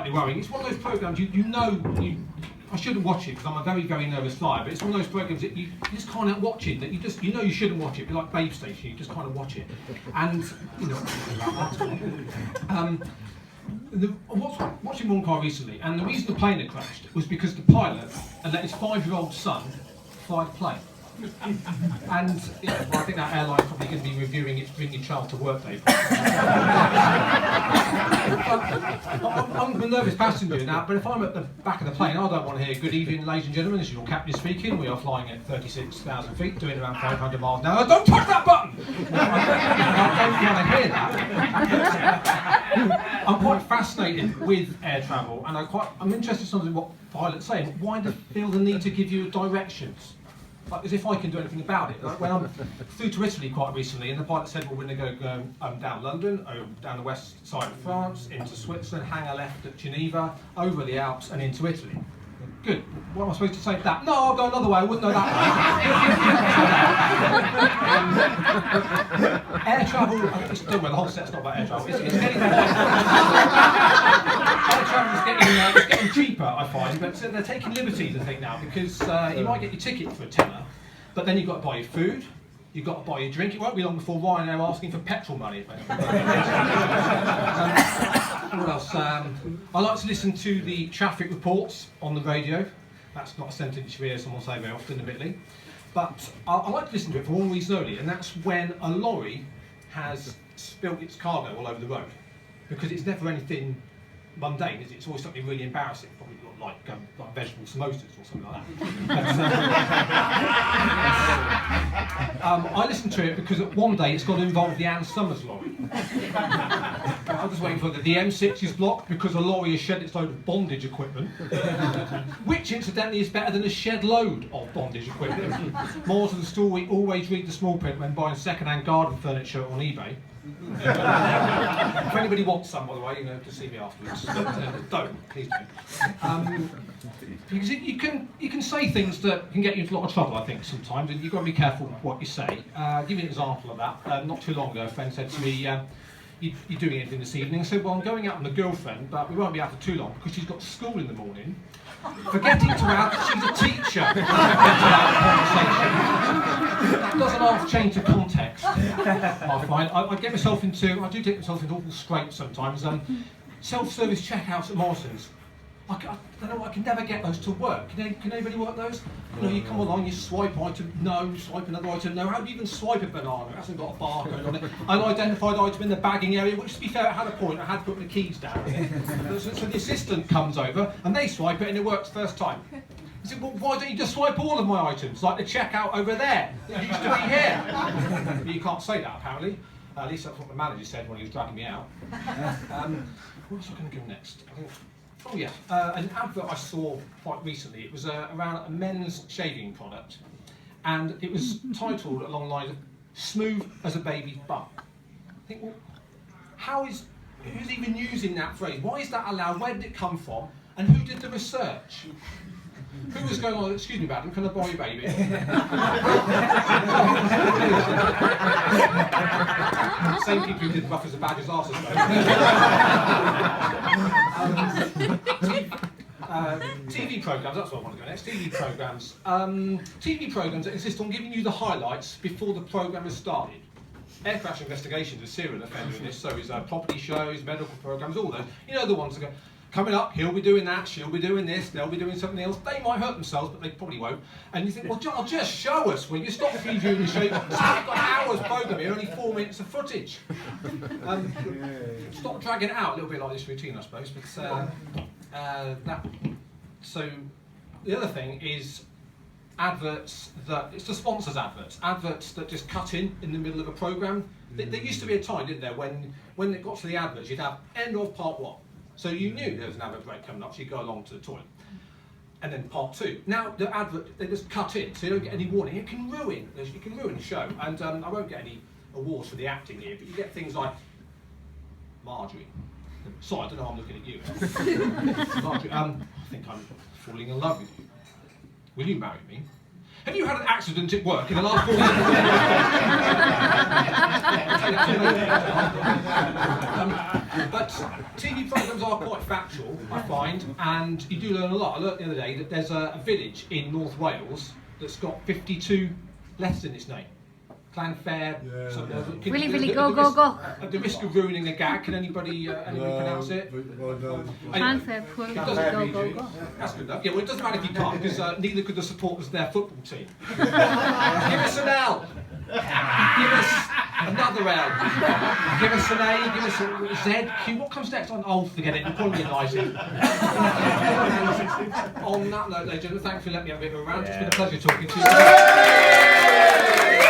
slightly worrying. It's one of those programmes I shouldn't watch it because I'm a very, very nervous flyer, but it's one of those programmes that you just can't watch it, that you shouldn't watch it. It'd be like Babe Station, you just kind of watch it. And, you know, I was watching one car recently, and the reason the plane had crashed was because the pilot had let his 5-year-old son fly the plane. And yeah, well, I think that airline's probably going to be reviewing its Bring Your Child to Work Day. I'm a nervous passenger now, but if I'm at the back of the plane, I don't want to hear "Good evening, ladies and gentlemen, this is your captain speaking. We are flying at 36,000 feet, doing around 500 miles an hour. Don't touch that button!" I don't want to hear that. I'm quite fascinated with air travel, and I'm interested in something what pilots say. Why do they feel the need to give you directions? Like, as if I can do anything about it. Like when I flew to Italy quite recently, and the pilot said, "Well, we're going to go down London, down the west side of France, into Switzerland, hang a left at Geneva, over the Alps, and into Italy." Good. What am I supposed to say to that? No, I'll go another way. I wouldn't know that way. Air travel. Don't worry, the whole set's not about air travel. It's getting air travel is getting cheaper, I find, but they're taking liberties, I think, now, because you might get your ticket for a tenner, but then you've got to buy your food, you've got to buy your drink. It won't be long before Ryanair are asking for petrol money. What else? I like to listen to the traffic reports on the radio. That's not a sentence you hear someone say very often, admittedly. But I like to listen to it for one reason only, and that's when a lorry has spilt its cargo all over the road. Because it's never anything mundane, is it? It's always something really embarrassing, probably like vegetable samosas or something like that. I listen to it because one day it's got to involve the Ann Summers lorry. I'm just waiting for the M6 is blocked because a lorry has shed its load of bondage equipment, which incidentally is better than a shed load of bondage equipment. More to the story, always read the small print when buying second-hand garden furniture on eBay. If anybody wants some, by the way, to see me afterwards. Don't, please don't. Because you can say things that can get you into a lot of trouble, I think, sometimes, and you've got to be careful with what you say. Give you an example of that. Not too long ago, a friend said to me, "You're doing anything this evening?" I said, "Well, I'm going out with my girlfriend, but we won't be out for too long because she's got school in the morning." Forgetting to add that she's a teacher. That doesn't half change the context, I find. I do get myself into awful scrapes sometimes. Self-service checkouts at Morrison's. I don't know, I can never get those to work. Can anybody work those? You come along, you swipe item, no, swipe another item, no. How do you even swipe a banana? It hasn't got a barcode on it. An identified item in the bagging area, which, to be fair, it had a point. I had put my keys down. So the assistant comes over and they swipe it and it works first time. I said, "Well, why don't you just swipe all of my items, like the checkout over there? It used to be here." But you can't say that, apparently. At least that's what the manager said when he was dragging me out. Where was I going to go next? Oh yeah, an advert I saw quite recently. It was around a men's shaving product, and it was titled along the lines of "smooth as a baby's butt." I think, well, who's even using that phrase? Why is that allowed? Where did it come from? And who did the research? Who was going on? "Excuse me, madam, can I borrow your baby?" Same people who did Rough as a Badger's arse, I suppose. TV programmes, that's what I want to go next. TV programmes. TV programmes that insist on giving you the highlights before the programme has started. Air crash investigations, a serial offender in this, so is property shows, medical programmes, all those. You know the ones that go, "Coming up, he'll be doing that, she'll be doing this, they'll be doing something else." They might hurt themselves, but they probably won't. And you think, "Well, John, just show us. Will you stop previewing the show? You've got an hour's programme here, only 4 minutes of footage." Stop dragging it out. A little bit like this routine, I suppose. But so the other thing is adverts it's the sponsors' adverts that just cut in the middle of a programme. There used to be a time, didn't there, when it got to the adverts, you'd have end of part 1. So you knew there was an advert break coming up, so you go along to the toilet. And then part 2. Now the advert, they just cut in, so you don't get any warning. It can ruin the show. And I won't get any awards for the acting here, but you get things like Marjorie. Sorry, I don't know, I'm looking at you. Marjorie, I think I'm falling in love with you. Will you marry me? Have you had an accident at work in the last 4 years? But TV programmes are quite factual, I find, and you do learn a lot. I learnt the other day that there's a village in North Wales that's got 52 letters in its name. Clanfair, something else. Really, go. At the risk of ruining a gag, can anybody pronounce it? Clanfair, go. That's good enough. Yeah, well, it doesn't matter if you can't, because neither could the supporters of their football team. Give us an L. Give us another L. Give us an A. Give us a Z. Q. What comes next? Oh, forget it. Polyonising. On that note, ladies and gentlemen, thanks for letting me have a bit of a rant. It's been a pleasure talking to you.